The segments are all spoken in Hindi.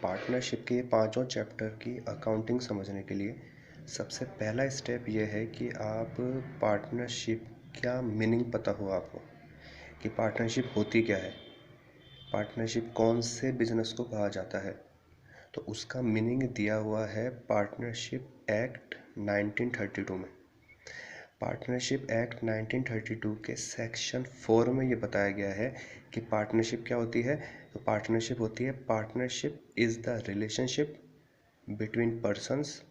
पार्टनरशिप के पांचों चैप्टर की अकाउंटिंग समझने के लिए सबसे पहला स्टेप ये है कि आप पार्टनरशिप क्या मीनिंग पता हो आपको कि पार्टनरशिप होती क्या है, पार्टनरशिप कौन से बिजनेस को कहा जाता है। तो उसका मीनिंग दिया हुआ है पार्टनरशिप एक्ट 1932 में। पार्टनरशिप एक्ट 1932 के सेक्शन 4 में ये बताया गया है कि पार्टनरशिप क्या होती है। तो पार्टनरशिप होती है, partnership is the relationship between persons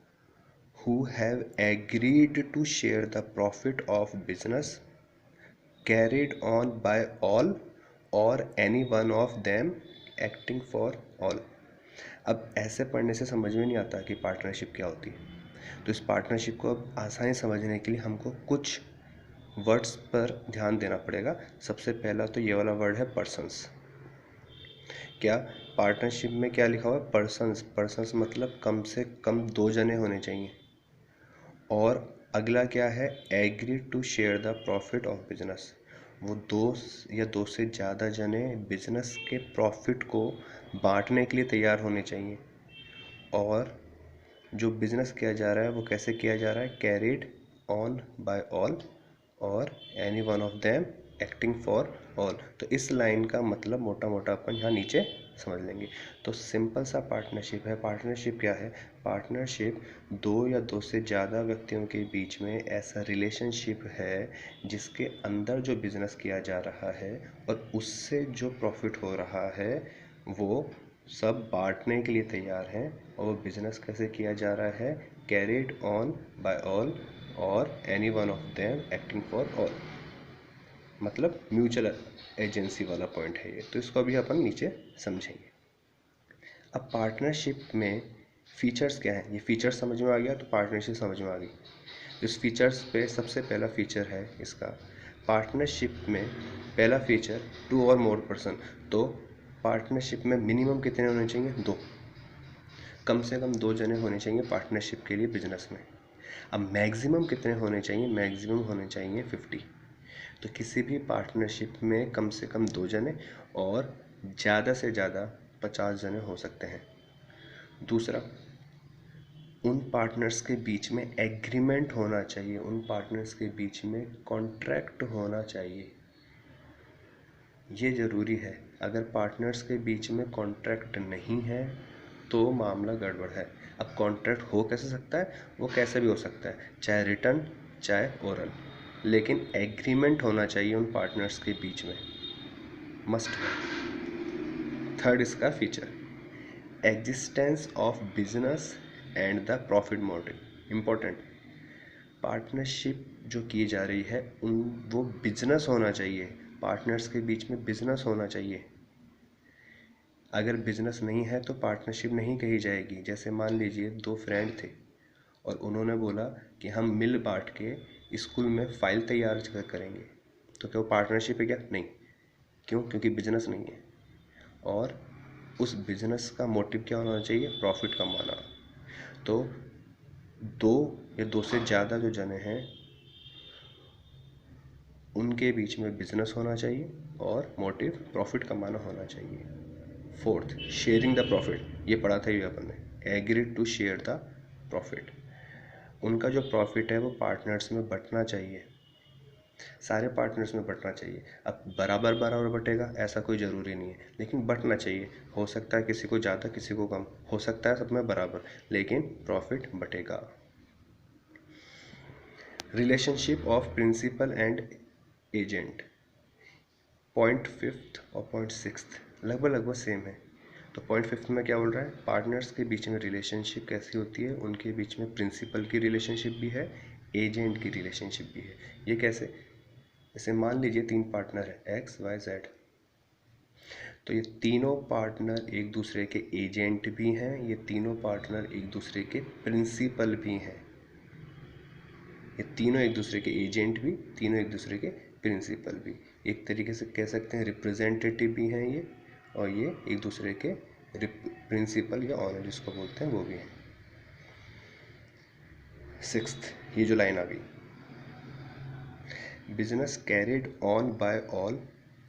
who have agreed to share the profit of business carried on by all or any one of them acting for all। अब ऐसे पढ़ने से समझ में नहीं आता कि पार्टनरशिप क्या होती है। तो इस पार्टनरशिप को अब आसानी समझने के लिए हमको कुछ वर्ड्स पर ध्यान देना पड़ेगा। सबसे पहला तो ये वाला वर्ड है पर्सन्स। क्या पार्टनरशिप में क्या लिखा हुआ है? पर्सन्स। पर्सन्स मतलब कम से कम 2 जने होने चाहिए। और अगला क्या है? Agree to share the profit of business. वो 2 या 2 से ज़्यादा जने बिजनेस के प्रॉफिट को बांटने के लिए तैयार होने चाहिए। और जो बिजनेस किया जा रहा है वो कैसे किया जा रहा है? कैरिड ऑन बाय ऑल और any one of them acting for all. तो इस लाइन का मतलब मोटा मोटा अपन यहाँ नीचे समझ लेंगे। तो सिंपल सा पार्टनरशिप है। पार्टनरशिप क्या है? पार्टनरशिप 2 या 2 से ज़्यादा व्यक्तियों के बीच में ऐसा रिलेशनशिप है जिसके अंदर जो बिजनेस किया जा रहा है और उससे जो प्रॉफिट हो रहा है वो सब बांटने के लिए तैयार हैं। और वो बिजनेस कैसे किया जा रहा है? कैरिड ऑन बाय ऑल और any one of them acting for all. मतलब म्यूचुअल एजेंसी वाला पॉइंट है ये। तो इसको अभी अपन नीचे समझेंगे। अब पार्टनरशिप में फीचर्स क्या है? ये फीचर्स समझ में आ गया तो पार्टनरशिप समझ में आ गई। इस फीचर्स पे सबसे पहला फीचर है इसका, पार्टनरशिप में पहला फीचर 2 और मोर पर्सन। तो पार्टनरशिप में मिनिमम कितने होने चाहिए? 2। कम से कम 2 जने होने चाहिए पार्टनरशिप के लिए बिजनेस में। अब मैक्सिमम कितने होने चाहिए? मैक्सिमम होने चाहिए 50। तो किसी भी पार्टनरशिप में कम से कम 2 जने और ज़्यादा से ज़्यादा 50 जने हो सकते हैं। दूसरा, उन पार्टनर्स के बीच में एग्रीमेंट होना चाहिए, उन पार्टनर्स के बीच में कॉन्ट्रैक्ट होना चाहिए। ये ज़रूरी है। अगर पार्टनर्स के बीच में कॉन्ट्रैक्ट नहीं है तो मामला गड़बड़ है। अब कॉन्ट्रैक्ट हो कैसे सकता है? वो कैसे भी हो सकता है, चाहे रिटर्न चाहे ओरल, लेकिन एग्रीमेंट होना चाहिए उन पार्टनर्स के बीच में, मस्ट है। थर्ड इसका feature, existence of business and the profit motive. Important, partnership जो की जा रही है वो बिजनेस होना चाहिए। पार्टनर्स के बीच में बिजनेस होना चाहिए। अगर बिजनेस नहीं है तो पार्टनरशिप नहीं कही जाएगी। जैसे मान लीजिए 2 फ्रेंड थे और उन्होंने बोला कि हम मिल बांट के स्कूल में फाइल तैयार करेंगे, तो क्या वो पार्टनरशिप है क्या? नहीं। क्यों? क्योंकि बिजनेस नहीं है। और उस बिजनेस का मोटिव क्या होना चाहिए? प्रॉफिट कमाना। तो 2 या 2 से ज़्यादा जो जने हैं उनके बीच में बिजनेस होना चाहिए और मोटिव प्रॉफिट कमाना होना चाहिए। Fourth, sharing the profit. ये पढ़ा था ये अपन ने, agreed to share the profit. उनका जो प्रॉफिट है वो पार्टनर्स में बंटना चाहिए, सारे पार्टनर्स में बंटना चाहिए। अब बराबर बराबर बटेगा ऐसा कोई ज़रूरी नहीं है, लेकिन बंटना चाहिए। हो सकता है किसी को ज़्यादा किसी को कम, हो सकता है सब में बराबर, लेकिन प्रॉफिट बटेगा। Relationship of principal and agent, point 5th और पॉइंट 6th लगभग सेम है। तो पॉइंट 5th में क्या बोल रहा है? पार्टनर्स के बीच में रिलेशनशिप कैसी होती है? उनके बीच में प्रिंसिपल की रिलेशनशिप भी है, एजेंट की रिलेशनशिप भी है। ये कैसे? जैसे मान लीजिए 3 पार्टनर है एक्स वाई जेड, तो ये तीनों पार्टनर एक दूसरे के एजेंट भी हैं, ये तीनों पार्टनर एक दूसरे के प्रिंसिपल भी हैं। ये तीनों एक दूसरे के एजेंट भी, तीनों एक दूसरे के प्रिंसिपल भी। एक तरीके से कह सकते हैं रिप्रेजेंटेटिव भी हैं ये, और ये एक दूसरे के प्रिंसिपल या ऑनर जिसको बोलते हैं वो भी हैं। 6th, ये जो लाइन आ गई, business carried on by all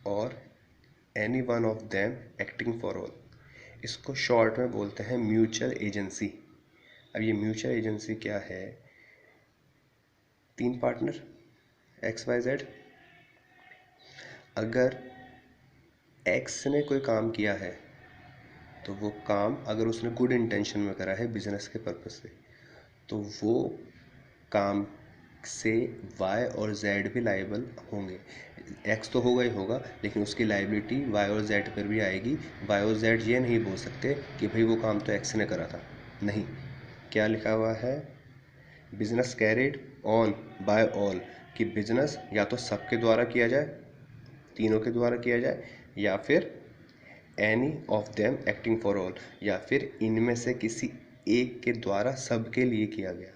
और any one of them acting for all. इसको शॉर्ट में बोलते हैं म्यूचुअल एजेंसी। अब ये म्यूचुअल एजेंसी क्या है? 3 पार्टनर XYZ, अगर X ने कोई काम किया है तो वो काम अगर उसने गुड इंटेंशन में करा है बिजनेस के पर्पज से, तो वो काम से Y और Z भी लायबल होंगे। X तो होगा ही होगा, लेकिन उसकी लाइबिलिटी Y और Z पर भी आएगी। Y और Z ये नहीं बोल सकते कि भाई वो काम तो X ने करा था। नहीं, क्या लिखा हुआ है? Business carried on by all, कि बिजनेस या तो सबके द्वारा किया जाए, तीनों के द्वारा किया जाए, या फिर any of them acting for all, या फिर इनमें से किसी एक के द्वारा सबके लिए किया गया,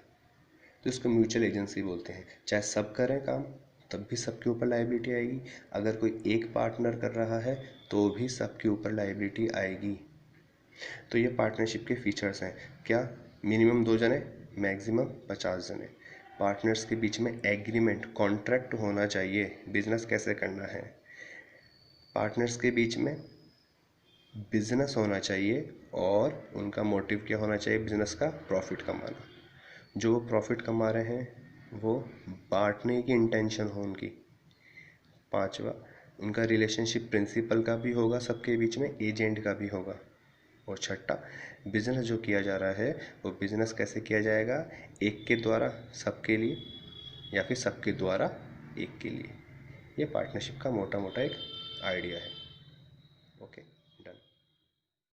तो इसको म्यूचुअल एजेंसी बोलते हैं। चाहे सब करें काम तब भी सबके ऊपर लायबिलिटी आएगी, अगर कोई एक पार्टनर कर रहा है तो भी सबके ऊपर लायबिलिटी आएगी। तो ये पार्टनरशिप के फीचर्स हैं। क्या? मिनिमम 2 जने, मैक्सिमम 50 जने। पार्टनर्स के बीच में एग्रीमेंट, कॉन्ट्रैक्ट होना चाहिए बिजनेस कैसे करना है। पार्टनर्स के बीच में बिजनेस होना चाहिए और उनका मोटिव क्या होना चाहिए? बिजनेस का प्रॉफिट कमाना। जो वो प्रॉफिट कमा रहे हैं वो बांटने की इंटेंशन हो उनकी। 5वां, उनका रिलेशनशिप प्रिंसिपल का भी होगा, सबके बीच में एजेंट का भी होगा। और 6ठा, बिजनेस जो किया जा रहा है वो बिजनेस कैसे किया जाएगा? एक के द्वारा सबके लिए, या फिर सबके द्वारा एक के लिए। ये पार्टनरशिप का मोटा मोटा एक आइडिया है।